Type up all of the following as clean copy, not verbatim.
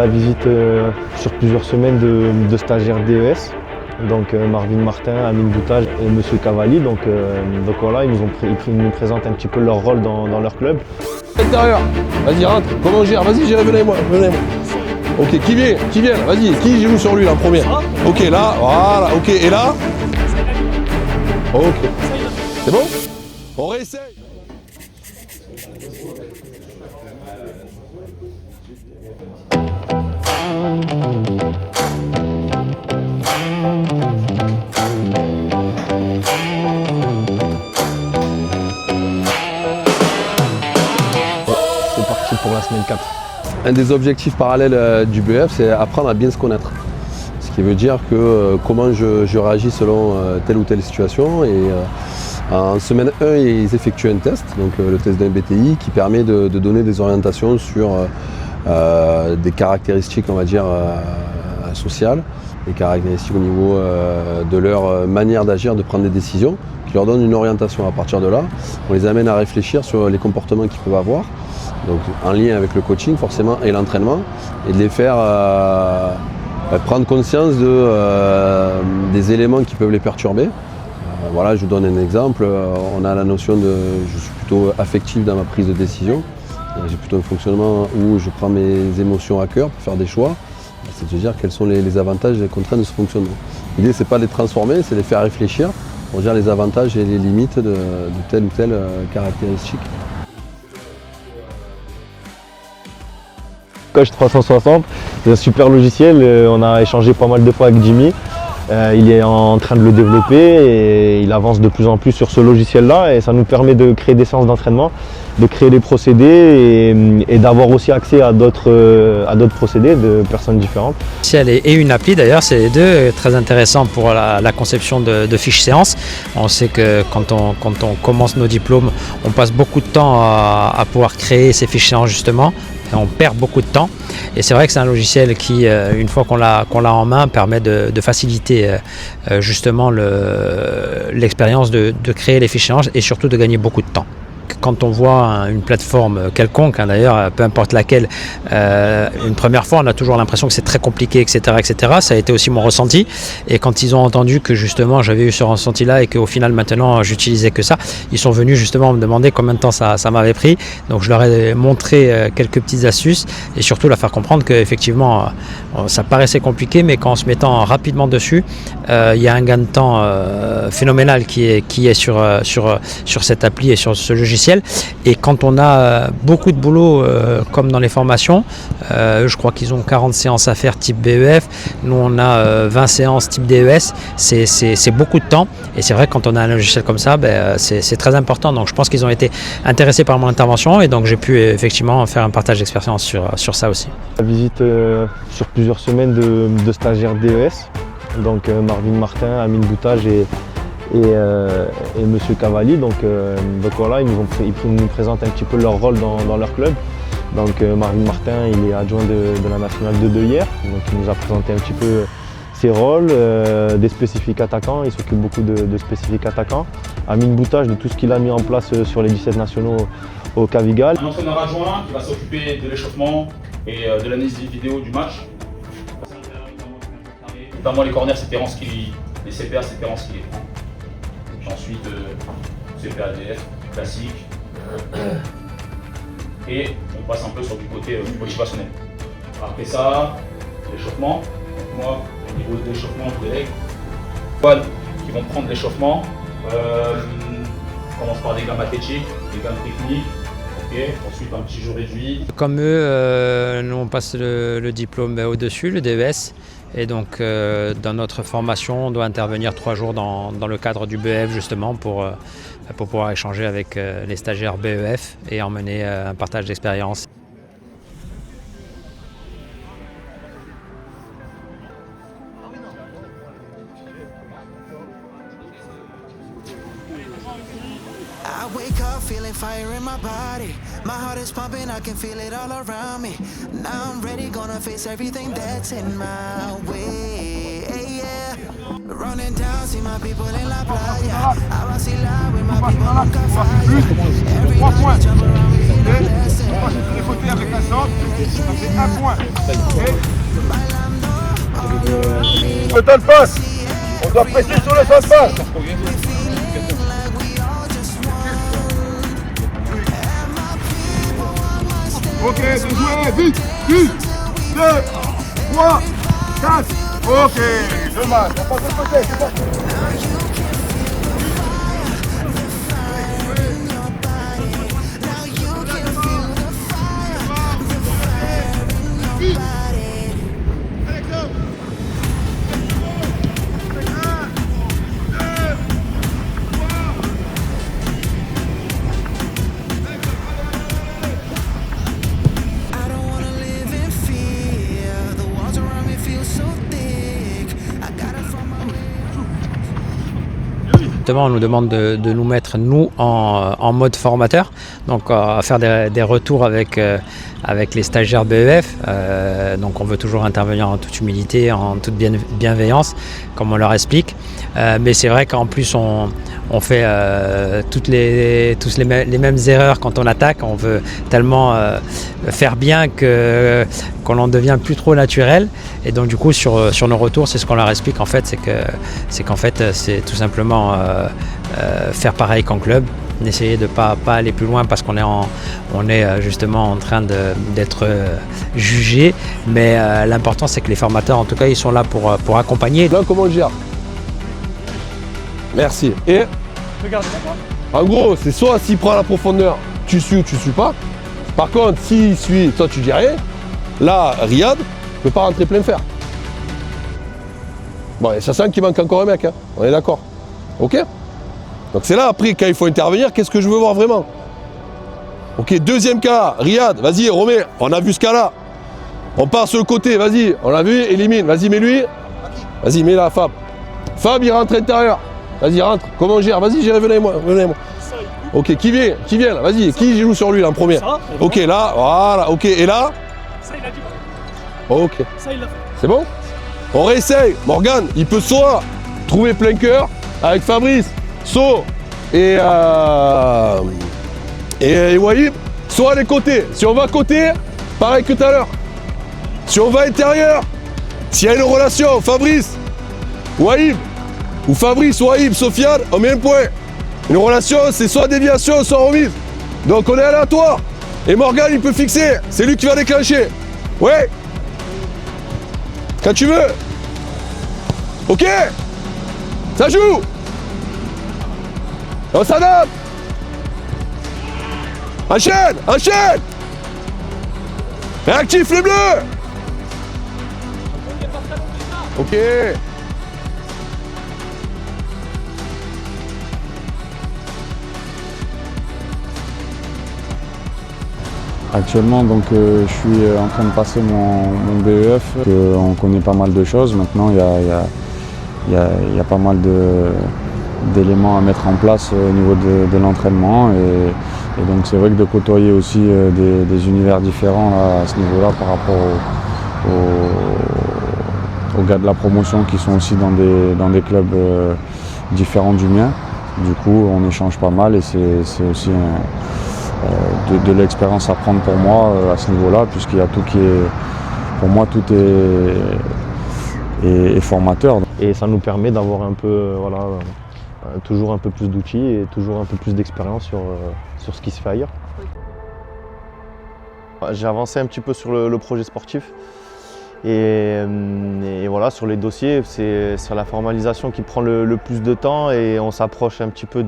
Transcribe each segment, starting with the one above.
la visite sur plusieurs semaines de stagiaires DES. Donc Marvin Martin, Amine Boutage et Monsieur Cavalli. Donc voilà, ils nous présentent un petit peu leur rôle dans leur club. Intérieur, vas-y rentre, comment on gère? Vas-y gérez, venez moi. Ok, qui vient là, vas-y, qui joue sur lui là en premier? Ok là, voilà, ok, et là? Ok. C'est bon? On réessaye. C'est parti pour la semaine 4. Un des objectifs parallèles du BEF, c'est apprendre à bien se connaître. Ce qui veut dire que comment je réagis selon telle ou telle situation. Et en semaine 1, ils effectuent un test, donc le test d'un BTI, qui permet de donner des orientations sur des caractéristiques, on va dire, sociales, des caractéristiques au niveau de leur manière d'agir, de prendre des décisions, qui leur donnent une orientation. À partir de là, on les amène à réfléchir sur les comportements qu'ils peuvent avoir, donc en lien avec le coaching forcément et l'entraînement, et de les faire prendre conscience des éléments qui peuvent les perturber. Voilà, je vous donne un exemple. On a la notion de je suis plutôt affectif dans ma prise de décision. J'ai plutôt un fonctionnement où je prends mes émotions à cœur pour faire des choix. C'est de dire quels sont les avantages et les contraintes de ce fonctionnement. L'idée, c'est pas de les transformer, c'est de les faire réfléchir pour dire les avantages et les limites de telle ou telle caractéristique. Coach 360, c'est un super logiciel. On a échangé pas mal de fois avec Jimmy. Il est en train de le développer et il avance de plus en plus sur ce logiciel-là et ça nous permet de créer des séances d'entraînement, de créer des procédés et d'avoir aussi accès à d'autres procédés de personnes différentes. Et une appli d'ailleurs, c'est les deux, très intéressant pour la conception de fiches séances. On sait que quand on commence nos diplômes, on passe beaucoup de temps à pouvoir créer ces fiches séances justement. On perd beaucoup de temps et c'est vrai que c'est un logiciel qui, une fois qu'on l'a en main, permet de faciliter justement l'expérience de créer les fiches séances et surtout de gagner beaucoup de temps. Quand on voit une plateforme quelconque, d'ailleurs, peu importe laquelle, une première fois, on a toujours l'impression que c'est très compliqué, etc., etc. Ça a été aussi mon ressenti. Et quand ils ont entendu que justement j'avais eu ce ressenti-là et qu'au final maintenant j'utilisais que ça, ils sont venus justement me demander combien de temps ça m'avait pris. Donc je leur ai montré quelques petites astuces et surtout leur faire comprendre qu'effectivement ça paraissait compliqué, mais qu'en se mettant rapidement dessus, il y a un gain de temps phénoménal qui est sur cette appli et sur ce logiciel. Et quand on a beaucoup de boulot comme dans les formations, je crois qu'ils ont 40 séances à faire type BEF, nous on a 20 séances type DES, c'est beaucoup de temps et c'est vrai que quand on a un logiciel comme ça, c'est très important. Donc je pense qu'ils ont été intéressés par mon intervention et donc j'ai pu effectivement faire un partage d'expérience sur ça aussi. La visite sur plusieurs semaines de stagiaires DES, donc Marvin Martin, Amine Boutage et Monsieur Cavalli. Donc voilà, ils nous présentent un petit peu leur rôle dans leur club. Donc Marvin Martin, il est adjoint de la nationale de hier, donc il nous a présenté un petit peu ses rôles, des spécifiques attaquants, il s'occupe beaucoup de spécifiques attaquants. Amine Boutage de tout ce qu'il a mis en place sur les 17 nationaux au Cavigal. Un entraîneur adjoint qui va s'occuper de l'échauffement et de l'analyse vidéo du match. Notamment les corners, c'est Terence les CPA, c'est Terence qui les prend. Puis ensuite, CPADF, classique. Et on passe un peu sur du côté motivationnel. Après ça, l'échauffement. Moi, au niveau de l'échauffement, je délègue. Qui vont prendre l'échauffement. On commence par des gammes athlétiques, des gammes techniques. Okay. Ensuite, un petit jeu réduit. Comme eux, nous on passe le diplôme au-dessus, le DES. Et donc dans notre formation, on doit intervenir 3 jours dans le cadre du BEF justement pour pouvoir échanger avec les stagiaires BEF et emmener un partage d'expérience. I wake up feeling fire in my body. My heart is pumping, I can feel it all around me. Now I'm ready, gonna face everything that's in my way. Yeah. Running down, see my people in la playa. I vacila with my people nunca falla. Every night we jump around, we in a lesson. Les côtés avec la sorte, ça fait 1 point. Le temps de passe. On doit presser sur le temps de passe. Ok, c'est joué, vite, vite. 2, 3, 4. Ok, dommage. On passe de côté, c'est bon. Justement, on nous demande de nous mettre, nous, en mode formateur, donc à faire des retours avec les stagiaires BEF. Donc on veut toujours intervenir en toute humilité, en toute bienveillance, comme on leur explique. Mais c'est vrai qu'en plus, on fait tous les mêmes erreurs quand on attaque. On veut tellement faire bien qu'on en devient plus trop naturel. Et donc du coup, sur nos retours, c'est ce qu'on leur explique en fait, c'est qu'en fait, c'est tout simplement faire pareil qu'en club, n'essayer de pas aller plus loin parce qu'on est justement en train d'être jugé. Mais l'important, c'est que les formateurs, en tout cas, ils sont là pour accompagner. Là, comment on gère? Merci. Et en gros, c'est soit s'il prend la profondeur, tu suis ou tu suis pas. Par contre, s'il suit, toi tu dis rien. Là, Riyad ne peut pas rentrer plein fer. Bon, et ça sent qu'il manque encore un mec, hein. On est d'accord. Ok? Donc c'est là après, quand il faut intervenir, qu'est-ce que je veux voir vraiment? Ok, deuxième cas, Riyad, vas-y, remets. On a vu ce cas-là. On part sur le côté, vas-y. On l'a vu, élimine. Vas-y, mets-lui. Vas-y, mets-la, Fab. Fab, il rentre intérieur. Vas-y, rentre. Comment on gère? Vas-y, j'irai, venez-moi. Ok, qui vient là? Vas-y, qui joue sur lui là en premier? Ok, là, voilà, ok. Et là? Ça, il a dit. Ok. Ça, il l'a fait. C'est bon? On réessaye. Morgan, il peut soit trouver plein cœur avec Fabrice, So et Wahib, soit les côtés. Si on va côté, pareil que tout à l'heure. Si on va intérieur, s'il y a une relation, Fabrice, Wahib, ou Fabrice, Wahib, Sofiane, on met un point. Une relation, c'est soit déviation, soit remise. Donc on est aléatoire. Et Morgan, il peut fixer. C'est lui qui va déclencher. Ouais. Quand tu veux. Ok. Ça joue. On s'adapte. Enchaîne, enchaîne. Réactif les bleus. Ok. Actuellement, donc, je suis en train de passer mon BEF. On connaît pas mal de choses. Maintenant, il y a pas mal d'éléments à mettre en place au niveau de l'entraînement. Et donc, c'est vrai que de côtoyer aussi des univers différents là, à ce niveau-là par rapport aux gars de la promotion qui sont aussi dans des clubs différents du mien. Du coup, on échange pas mal et c'est aussi de l'expérience à prendre pour moi à ce niveau-là, puisqu'il y a tout qui est, pour moi, tout est formateur. Et ça nous permet d'avoir un peu, toujours un peu plus d'outils et toujours un peu plus d'expérience sur ce qui se fait ailleurs. J'ai avancé un petit peu sur le projet sportif et voilà, sur les dossiers, c'est la formalisation qui prend le plus de temps et on s'approche un petit peu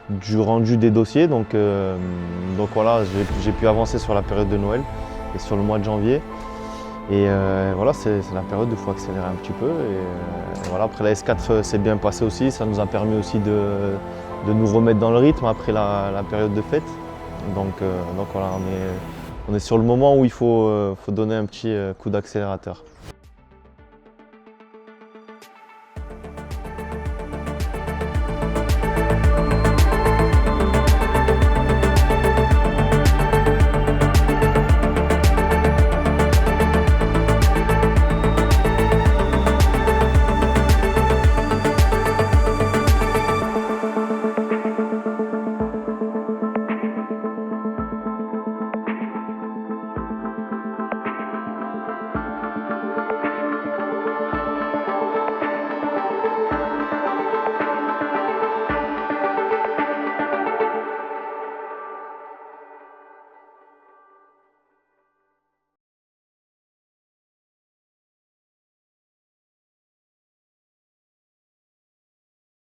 du rendu des dossiers. Donc voilà, j'ai pu avancer sur la période de Noël et sur le mois de janvier. Et voilà, c'est la période où il faut accélérer un petit peu. Et voilà, après la S4 s'est bien passé aussi, ça nous a permis aussi de nous remettre dans le rythme après la période de fête. Donc voilà, on est sur le moment où il faut donner un petit coup d'accélérateur.